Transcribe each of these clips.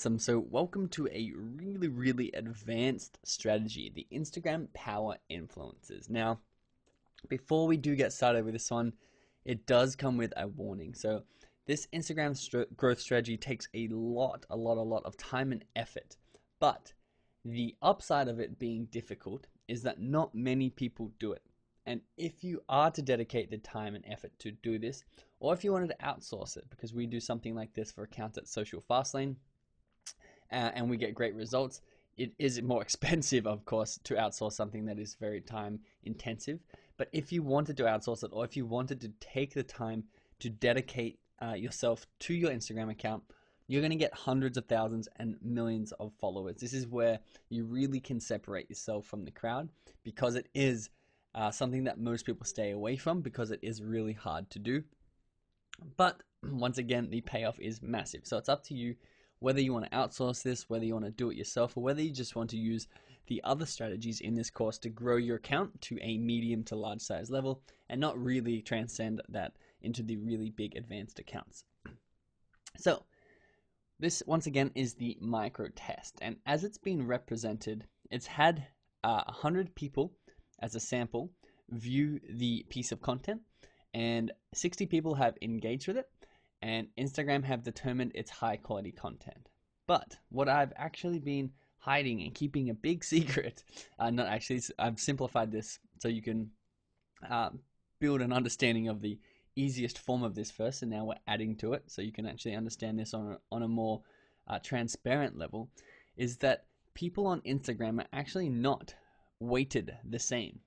Awesome. So welcome to a really advanced strategy, the Instagram Power Influencers. Now, before we do get started with this one, it does come with a warning. So this Instagram growth strategy takes a lot of time and effort. But the upside of it being difficult is that not many people do it. And if you are to dedicate the time and effort to do this, or if you wanted to outsource it, because we do something like this for accounts at Social Fastlane, and we get great results, it is more expensive, of course, to outsource something that is very time intensive. But if you wanted to outsource it, or if you wanted to take the time to dedicate yourself to your Instagram account, you're going to get hundreds of thousands and millions of followers. This is where you really can separate yourself from the crowd, because it is something that most people stay away from because it is really hard to do. But once again, the payoff is massive. So it's up to you whether you want to outsource this, whether you want to do it yourself, or whether you just want to use the other strategies in this course to grow your account to a medium to large size level and not really transcend that into the really big advanced accounts. So this, once again, is the micro test. And as it's been represented, it's had 100 people as a sample view the piece of content, and 60 people have engaged with it, and Instagram have determined it's high quality content. But what I've actually been hiding and keeping a big secret, not actually, I've simplified this so you can build an understanding of the easiest form of this first, and now we're adding to it so you can actually understand this on a more transparent level, is that people on Instagram are actually not weighted the same.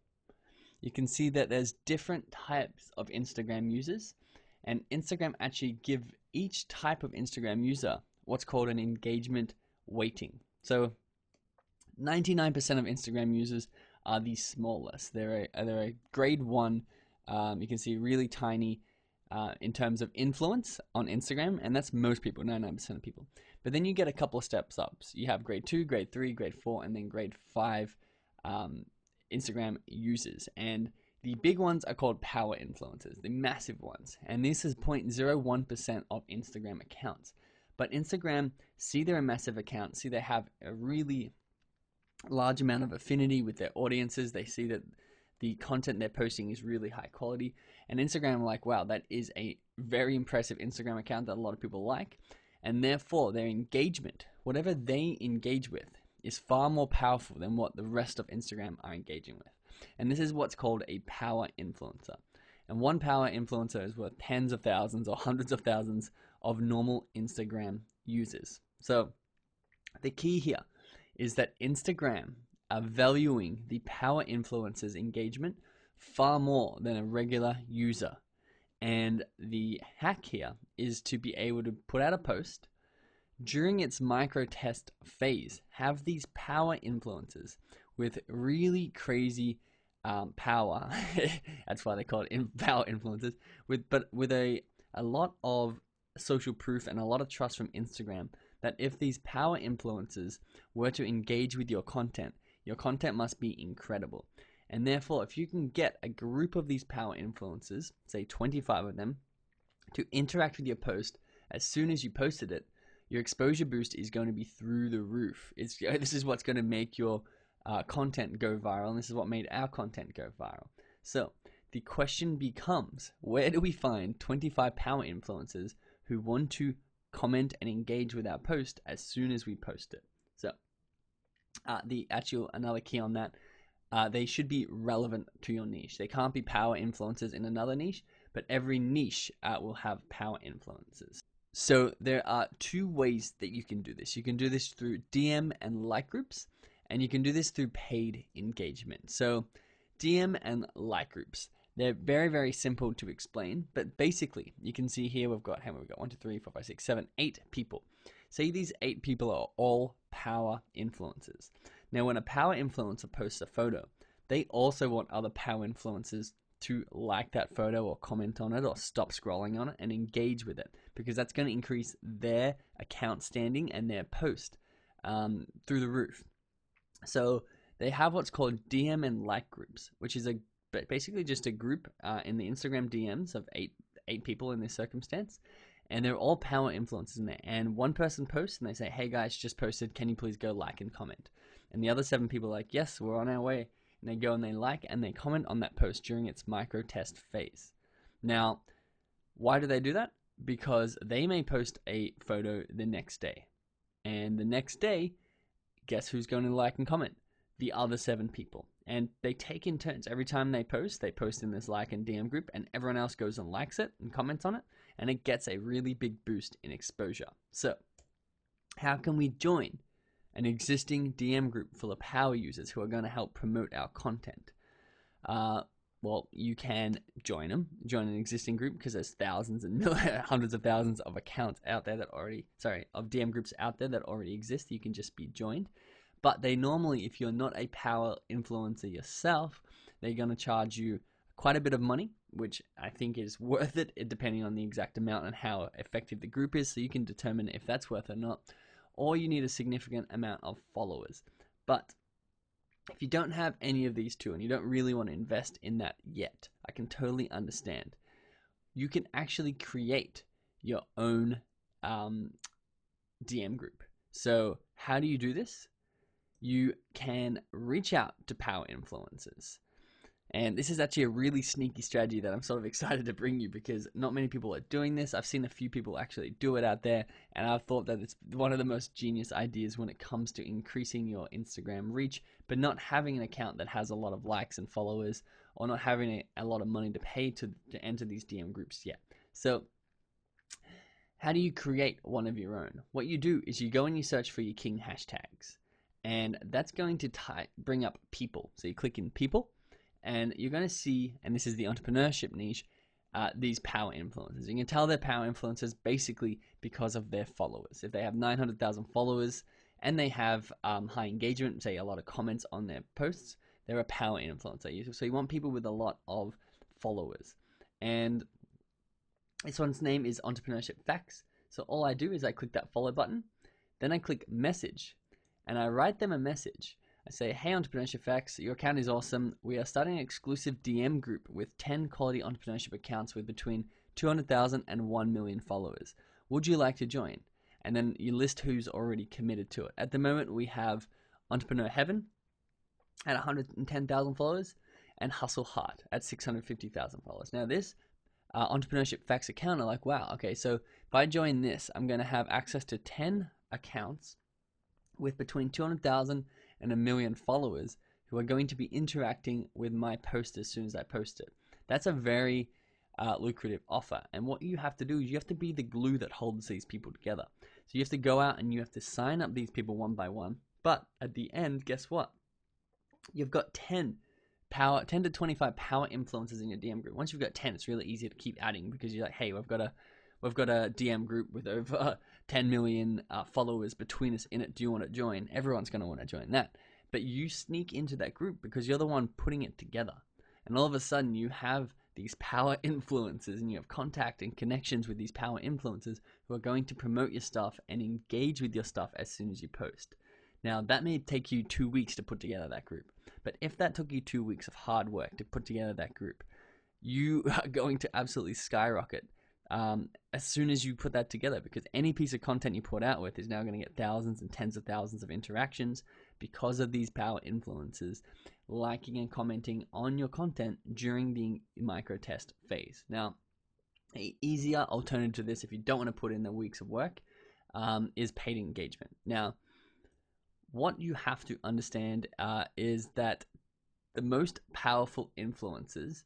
You can see that there's different types of Instagram users, and Instagram actually give each type of Instagram user what's called an engagement weighting. So 99% of Instagram users are the smallest. They're a grade 1. You can see really tiny in terms of influence on Instagram, and that's most people, 99% of people. But then you get a couple of steps up. So you have grade 2, grade 3, grade 4, and then grade 5 Instagram users. And the big ones are called power influencers, the massive ones. And this is 0.01% of Instagram accounts. But Instagram see they're a massive account, see they have a really large amount of affinity with their audiences. They see that the content they're posting is really high quality. And Instagram are like, wow, that is a very impressive Instagram account that a lot of people like. And therefore, their engagement, whatever they engage with, is far more powerful than what the rest of Instagram are engaging with. And this is what's called a power influencer. And one power influencer is worth tens of thousands or hundreds of thousands of normal Instagram users. So the key here is that Instagram are valuing the power influencer's engagement far more than a regular user. And the hack here is to be able to put out a post during its micro test phase, have these power influencers with really crazy power. That's why they call it power influencers. But with a lot of social proof and a lot of trust from Instagram that if these power influencers were to engage with your content must be incredible. And therefore, if you can get a group of these power influencers, say 25 of them, to interact with your post as soon as you posted it, your exposure boost is going to be through the roof. This is what's going to make your content go viral, and this is what made our content go viral. So the question becomes, where do we find 25 power influencers who want to comment and engage with our post as soon as we post it? So another key on that, they should be relevant to your niche. They can't be power influencers in another niche, but every niche will have power influencers. So there are two ways that you can do this. You can do this through DM and like groups, and you can do this through paid engagement. So DM and like groups, they're very simple to explain, but basically you can see here we've got 1, 2, 3, 4, 5, 6, 7, 8 people. Say these 8 people are all power influencers. Now when a power influencer posts a photo, they also want other power influencers to like that photo or comment on it or stop scrolling on it and engage with it, because that's going to increase their account standing and their post through the roof. So they have what's called DM and like groups, which is basically just a group in the Instagram DMs of eight people in this circumstance, and they're all power influencers in there. And one person posts and they say, hey guys, just posted, can you please go like and comment? And the other 7 people are like, yes, we're on our way. And they go and they like and they comment on that post during its micro test phase. Now, why do they do that? Because they may post a photo the next day. And the next day, guess who's going to like and comment? The other 7 people. And they take in turns. Every time they post in this like and DM group, and everyone else goes and likes it and comments on it, and it gets a really big boost in exposure. So, how can we join an existing DM group full of power users who are going to help promote our content? Well, you can join an existing group, because there's thousands and hundreds of thousands of accounts out there that already, of DM groups out there that already exist. You can just be joined. But they normally, if you're not a power influencer yourself, they're going to charge you quite a bit of money, which I think is worth it, depending on the exact amount and how effective the group is. So you can determine if that's worth it or not. Or you need a significant amount of followers. But if you don't have any of these two and you don't really want to invest in that yet, I can totally understand. You can actually create your own DM group. So how do you do this? You can reach out to power influencers. And this is actually a really sneaky strategy that I'm sort of excited to bring you, because not many people are doing this. I've seen a few people actually do it out there, and I've thought that it's one of the most genius ideas when it comes to increasing your Instagram reach, but not having an account that has a lot of likes and followers, or not having a lot of money to pay to enter these DM groups yet. So how do you create one of your own? What you do is you go and you search for your king hashtags, and that's going to bring up people. So you click in people, and you're going to see, and this is the entrepreneurship niche, these power influencers. You can tell they're power influencers basically because of their followers. If they have 900,000 followers and they have high engagement, say a lot of comments on their posts, they're a power influencer. So you want people with a lot of followers. And this one's name is Entrepreneurship Facts. So all I do is I click that follow button, then I click message, and I write them a message. I say, hey Entrepreneurship Facts, your account is awesome. We are starting an exclusive DM group with 10 quality entrepreneurship accounts with between 200,000 and 1 million followers. Would you like to join? And then you list who's already committed to it. At the moment, we have Entrepreneur Heaven at 110,000 followers and Hustle Heart at 650,000 followers. Now this Entrepreneurship Facts account are like, wow, okay, so if I join this, I'm going to have access to 10 accounts with between 200,000 and 1 million followers who are going to be interacting with my post as soon as I post it. That's a very lucrative offer. And what you have to do is you have to be the glue that holds these people together. So you have to go out and you have to sign up these people one by one. But at the end, guess what? You've got 10 to 25 power influencers in your DM group. Once you've got 10, it's really easy to keep adding, because you're like, hey, we've got a DM group with over 10 million followers between us in it. Do you want to join? Everyone's going to want to join that. But you sneak into that group because you're the one putting it together. And all of a sudden you have these power influencers, and you have contact and connections with these power influencers who are going to promote your stuff and engage with your stuff as soon as you post. Now, that may take you 2 weeks to put together that group. But if that took you 2 weeks of hard work to put together that group, you are going to absolutely skyrocket as soon as you put that together, because any piece of content you put out with is now going to get thousands and tens of thousands of interactions because of these power influencers liking and commenting on your content during the micro test phase. Now, an easier alternative to this, if you don't want to put in the weeks of work, is paid engagement. Now, what you have to understand is that the most powerful influencers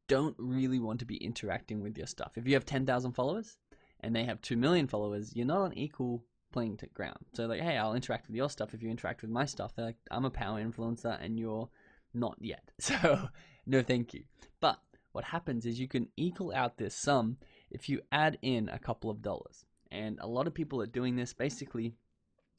don't really want to be interacting with your stuff. If you have 10,000 followers and they have 2 million followers, you're not on equal playing ground. So like, hey, I'll interact with your stuff if you interact with my stuff. They're like, I'm a power influencer and you're not yet. So no thank you. But what happens is you can equal out this sum if you add in a couple of dollars. And a lot of people are doing this. Basically,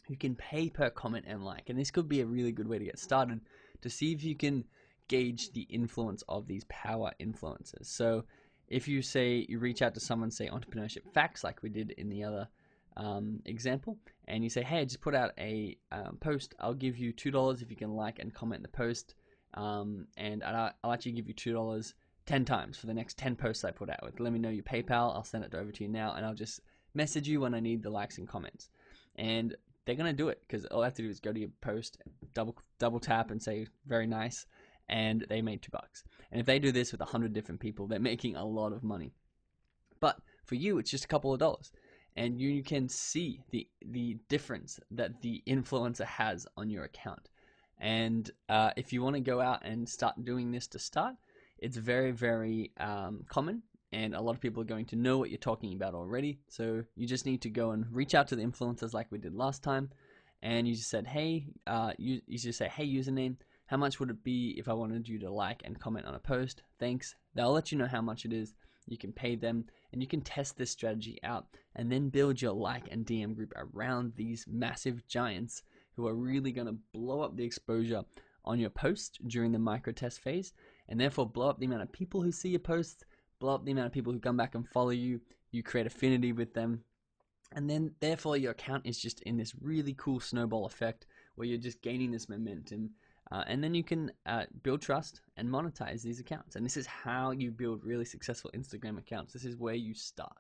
you can pay per comment and like. And this could be a really good way to get started to see if you can gauge the influence of these power influencers. So if you say you reach out to someone, say Entrepreneurship Facts, like we did in the other example, and you say, hey, I just put out a post, I'll give you $2 if you can like and comment the post, and I'll actually give you $2 10 times for the next 10 posts I put out. Let me know your PayPal, I'll send it over to you now, and I'll just message you when I need the likes and comments. And they're going to do it because all I have to do is go to your post, double tap and say very nice, and they made $2. And if they do this with 100 different people, they're making a lot of money. But for you, it's just a couple of dollars. And you can see the difference that the influencer has on your account. And if you want to go out and start doing this to start, it's very, very common. And a lot of people are going to know what you're talking about already. So you just need to go and reach out to the influencers like we did last time. And you just said, hey, you just say, hey, username, how much would it be if I wanted you to like and comment on a post? Thanks. They'll let you know how much it is. You can pay them, and you can test this strategy out and then build your like and DM group around these massive giants who are really going to blow up the exposure on your post during the micro test phase, and therefore blow up the amount of people who see your posts, blow up the amount of people who come back and follow you. You create affinity with them, and then therefore your account is just in this really cool snowball effect where you're just gaining this momentum. And then you can build trust and monetize these accounts. And this is how you build really successful Instagram accounts. This is where you start.